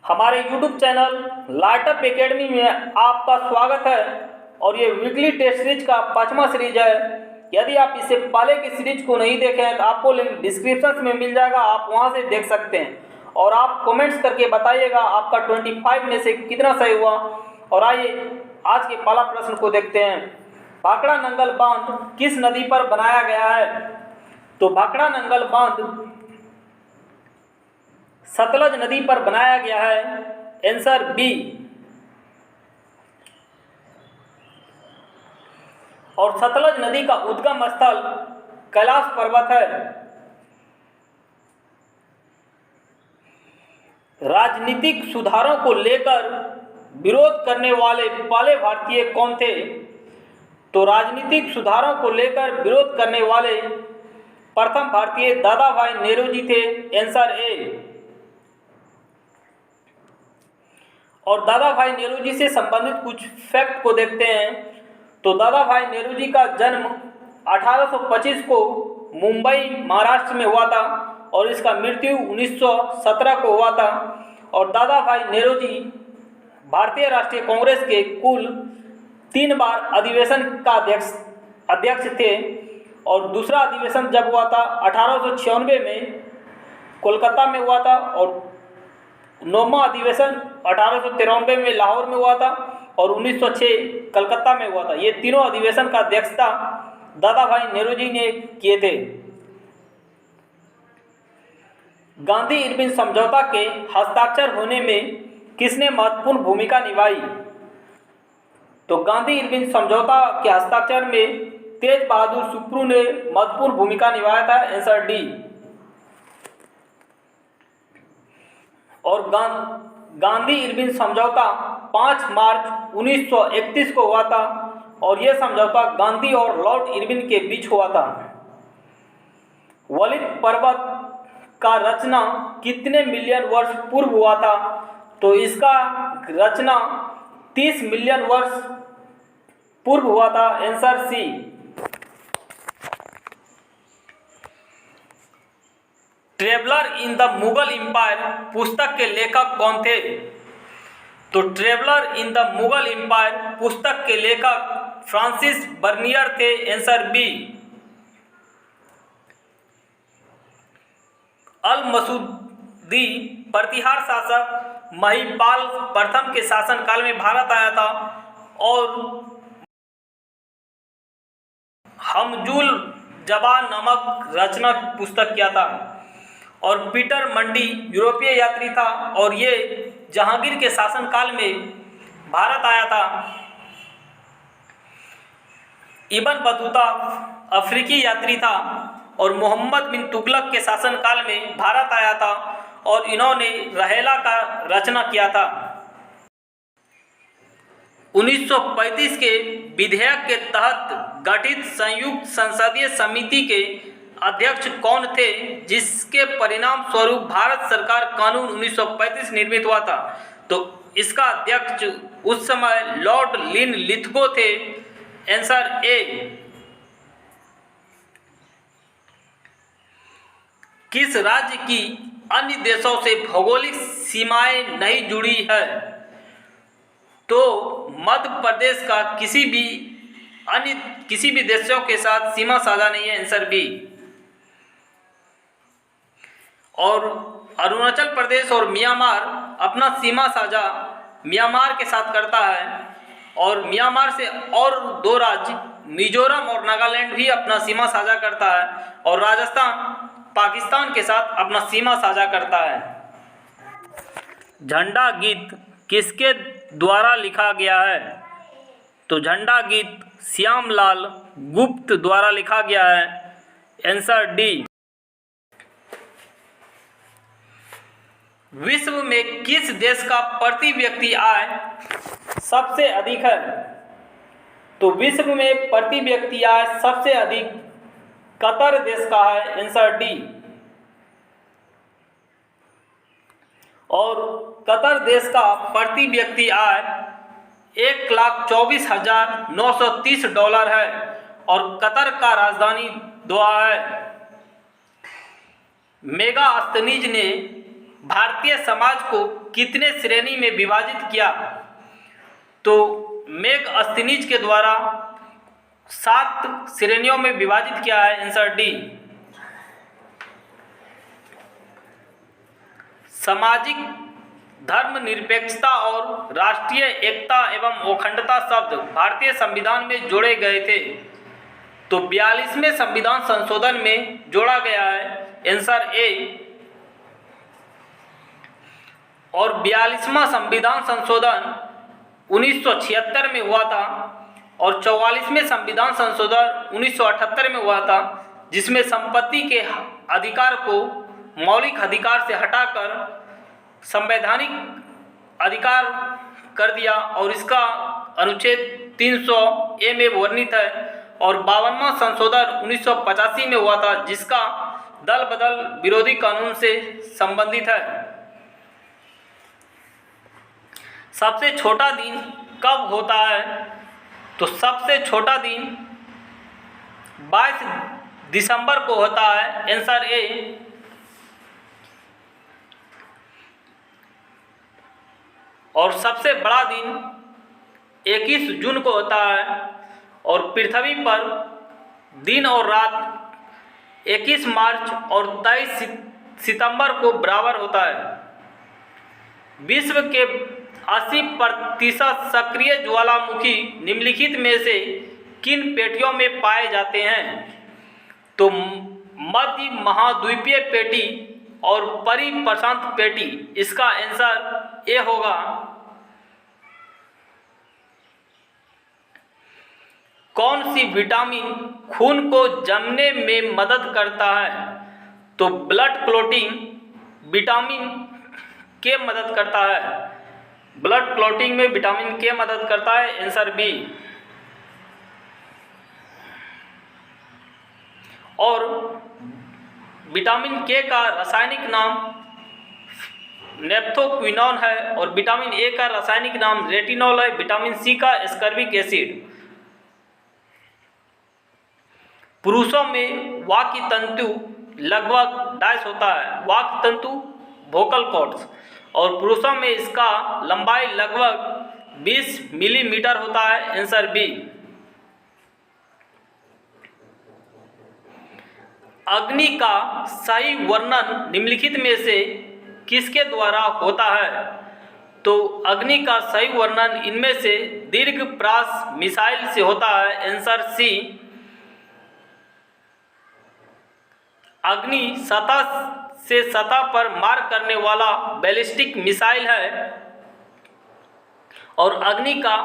हमारे YouTube channel light-up academy में आपका स्वागत है और ये वीकली टेस्ट सीरीज का 5वां सीरीज है। यदि आप इससे पहले की सीरीज को नहीं देखे हैं तो आपको लिंक डिस्क्रिप्शन में मिल जाएगा, आप वहां से देख सकते हैं। और आप कमेंट्स करके बताइएगा आपका 25 में से कितना सही हुआ। और आइए आज के पहला प्रश्न को देखते हैं। भाखड़ा नंगल बांध किस नदी पर बनाया गया है? तो भाखड़ा नंगल बांध सतलज नदी पर बनाया गया है। Answer B. और सतलज नदी का उद्गम स्थल कैलाश पर्वत है। राजनीतिक सुधारों को लेकर विरोध करने वाले पहले भारतीय कौन थे? तो राजनीतिक सुधारों को लेकर विरोध करने वाले प्रथम भारतीय दादा भाई नेहरू जी थे। Answer A. और दादा भाई नेहरू जी से संबंधित कुछ फैक्ट को देखते हैं। तो दादा भाई नेहरू जी का जन्म 1825 को मुंबई महाराष्ट्र में हुआ था और इसका मृत्यु 1917 को हुआ था। और दादा भाई नेहरू जी भारतीय राष्ट्रीय कांग्रेस के कुल 3 बार अधिवेशन का अध्यक्ष थे। और दूसरा अधिवेशन जब हुआ था 1896 में कोलकाता में हुआ था और 9वां अधिवेशन 1893 में लाहौर में हुआ था और 1906 कलकत्ता में हुआ था। ये तीनों अधिवेशन का अध्यक्षता दादा भाई नेहरू जी ने किए थे। गांधी इरविन समझौता के हस्ताक्षर होने में किसने महत्वपूर्ण भूमिका निभाई? तो गांधी इरविन समझौता के हस्ताक्षर में तेज बहादुर सुप्रू ने महत्वपूर्ण भूमिका निभाया था। Answer D. और गांधी इरविन समझौता 5 मार्च 1931 को हुआ था और यह समझौता गांधी और लॉर्ड इरविन के बीच हुआ था। वलित पर्वत का रचना कितने मिलियन वर्ष पूर्व हुआ था? तो इसका रचना 30 मिलियन वर्ष पूर्व हुआ था। Answer C. Traveller in the Mughal empire पुस्तक के लेखक कौन थे? तो traveller in the Mughal empire पुस्तक के लेखक फ्रांसिस बर्नियर थे। Answer B. Al Masudi Pratihar शासक महिपाल प्रथम के शासनकाल में भारत आया था और हमजुल जबान नामक रचना पुस्तक किया था। और पीटर मंडी यूरोपीय यात्री था और ये जहांगीर के शासनकाल में भारत आया था। इब्न बतूता अफ्रीकी यात्री था और मोहम्मद बिन तुगलक के शासनकाल में भारत आया था और इन्होंने रहेला का रचना किया था। 1935 के विधेयक के तहत गठित संयुक्त संसदीय समिति के अध्यक्ष कौन थे, जिसके परिणाम स्वरूप भारत सरकार कानून 1935 निर्मित हुआ था? तो इसका अध्यक्ष उस समय लॉर्ड लिन लिथगो थे। Answer A. किस राज्य की अन्य देशों से भौगोलिक सीमाएं नहीं जुड़ी है? तो मध्य प्रदेश का किसी भी देशों के साथ सीमा साझा नहीं है। Answer B. और अरुणाचल प्रदेश और म्यांमार अपना सीमा साझा म्यांमार के साथ करता है और म्यांमार से और 2 राज्य मिजोरम और नागालैंड भी अपना सीमा साझा करता है और राजस्थान पाकिस्तान के साथ अपना सीमा साझा करता है। झंडा गीत किसके द्वारा लिखा गया है? तो झंडा गीत श्यामलाल गुप्त द्वारा लिखा गया है। Answer D. विश्व में किस देश का प्रति व्यक्ति आय सबसे अधिक है? तो विश्व में प्रति व्यक्ति आय सबसे अधिक कतर देश का है। Answer D. और कतर देश का प्रति व्यक्ति आय $1,24,930 है और कतर का राजधानी दोहा है। मेगास्थनीज ने भारतीय समाज को कितने श्रेणी में विभाजित किया? तो मैगस्थनीज के द्वारा 7 श्रेणियों में विभाजित किया है। Answer D. सामाजिक धर्मनिरपेक्षता और राष्ट्रीय एकता एवं अखंडता शब्द भारतीय संविधान में जोड़े गए थे। तो 42वें संविधान संशोधन में जोड़ा गया है। आंसर ए। और 42वां संविधान संशोधन 1976 में हुआ था और 44वें संविधान संशोधन 1978 में हुआ था, जिसमें संपत्ति के अधिकार को मौलिक अधिकार से हटाकर संवैधानिक अधिकार कर दिया और इसका अनुच्छेद 300A में वर्णित है। और 52वां संशोधन 1985 में हुआ था, जिसका दल बदल विरोधी कानून से संबंधित है। सबसे छोटा दिन कब होता है? तो सबसे छोटा दिन 22 दिसंबर को होता है। आंसर ए। और सबसे बड़ा दिन 21 जून को होता है और पृथ्वी पर दिन और रात 21 मार्च और 23 सितंबर को बराबर होता है। विश्व के 80% सक्रिय ज्वालामुखी निम्नलिखित में से किन पेटियों में पाए जाते हैं? तो मध्य महाद्वीपीय पेटी और परिप्रशांत पेटी। इसका आंसर ए होगा। कौन सी विटामिन खून को जमने में मदद करता है? तो ब्लड क्लॉटिंग विटामिन के मदद करता है। ब्लड क्लॉटिंग में विटामिन के मदद करता है। Answer B. और विटामिन के का रासायनिक नाम नेप्थोक्विनोन है और विटामिन ए का रासायनिक नाम रेटिनॉल है। विटामिन सी का एस्कॉर्बिक एसिड। पुरुषों में वाक्य तंतु लगभग 2.5 होता है। वाक्य तंतु वोकल कॉर्ड्स। और पुरुषों में इसका लंबाई लगभग 20 मिलीमीटर होता है। Answer B. अग्नि का सही वर्णन निम्नलिखित में से किसके द्वारा होता है? तो अग्नि का सही वर्णन इनमें से दीर्घ प्रास मिसाइल से होता है। Answer C. अग्नि सतह से सतह पर मार करने वाला बैलिस्टिक मिसाइल है और अग्नि का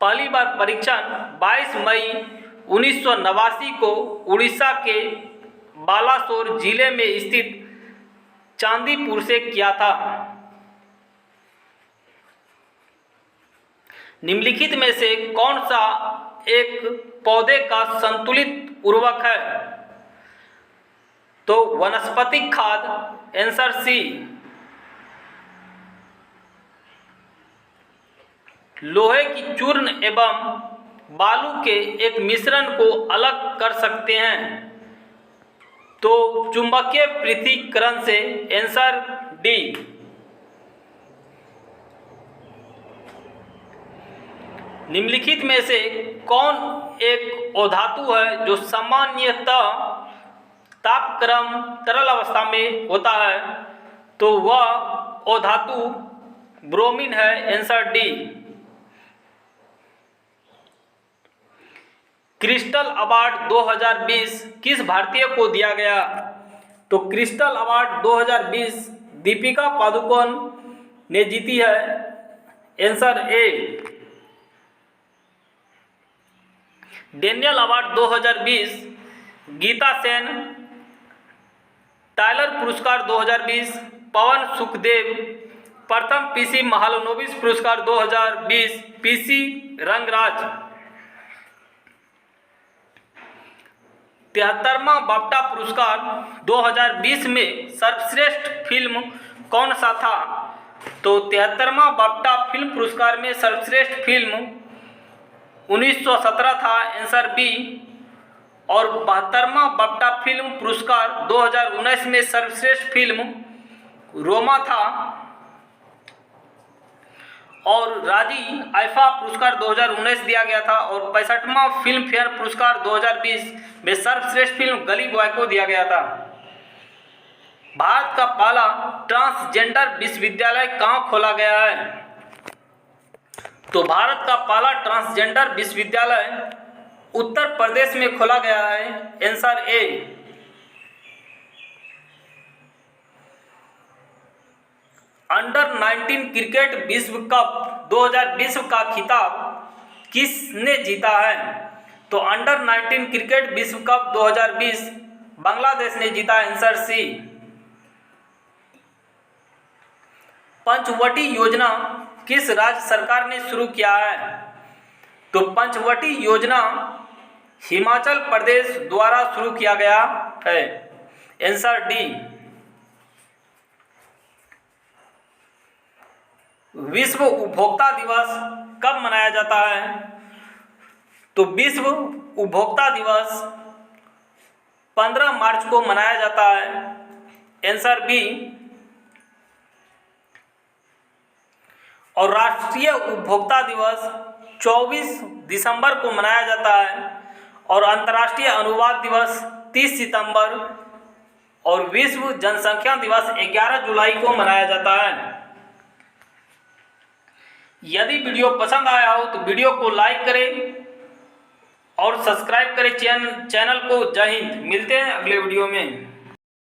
पहली बार परीक्षण 22 मई 1989 को उड़ीसा के बालासोर जिले में स्थित चांदीपुर से किया था। निम्नलिखित में से कौन सा एक पौधे का संतुलित उर्वरक है? तो वनस्पतिक खाद। Answer C. लोहे की चूर्ण एवं बालू के एक मिश्रण को अलग कर सकते हैं तो चुंबकीय पृथक्करण से। Answer D. निम्नलिखित में से कौन एक अधातु है जो सामान्यतः तापक्रम तरल अवस्था में होता है? तो वह अधातु ब्रोमीन है। Answer D. क्रिस्टल अवार्ड 2020 किस भारतीय को दिया गया? तो क्रिस्टल अवार्ड 2020 दीपिका पादुकोण ने जीती है। Answer A. Daniel award 2020 Geeta Sen. Tyler पुरस्कार 2020 पवन सुखदेव। प्रथम पीसी महालनोबिस पुरस्कार 2020 पीसी रंगराज। 73वां बाफ्टा पुरस्कार 2020 में सर्वश्रेष्ठ फिल्म कौन सा था? तो 73वां बाफ्टा फिल्म पुरस्कार में सर्वश्रेष्ठ फिल्म 1917 था। Answer B. और 72वां बाफ्टा फिल्म पुरस्कार 2019 में सर्वश्रेष्ठ फिल्म रोमा था और राजी आईफा पुरस्कार 2019 दिया गया था और 65वां फिल्म फेयर पुरस्कार 2020 में सर्वश्रेष्ठ फिल्म गली बॉय को दिया गया था। भारत का पहला ट्रांसजेंडर विश्वविद्यालय कहाँ खोला गया है? तो भारत का पहला ट्रांसजेंडर विश्वविद्यालय उत्तर प्रदेश में खोला गया है। आंसर ए। अंडर 19 क्रिकेट विश्व कप 2020 का खिताब किसने जीता है? तो अंडर 19 क्रिकेट विश्व कप 2020 बांग्लादेश ने जीता। Answer C. पंचवटी योजना किस राज्य सरकार ने शुरू किया है? तो पंचवटी योजना हिमाचल प्रदेश द्वारा शुरू किया गया है। Answer D. विश्व उपभोक्ता दिवस कब मनाया जाता है? तो विश्व उपभोक्ता दिवस 15 मार्च को मनाया जाता है। Answer B. और राष्ट्रीय उपभोक्ता दिवस 24 दिसंबर को मनाया जाता है और अंतर्राष्ट्रीय अनुवाद दिवस 30 सितंबर और विश्व जनसंख्या दिवस 11 जुलाई को मनाया जाता है। यदि वीडियो पसंद आया हो तो वीडियो को लाइक करें और सब्सक्राइब करें चैनल को। जय हिंद। मिलते हैं अगले वीडियो में।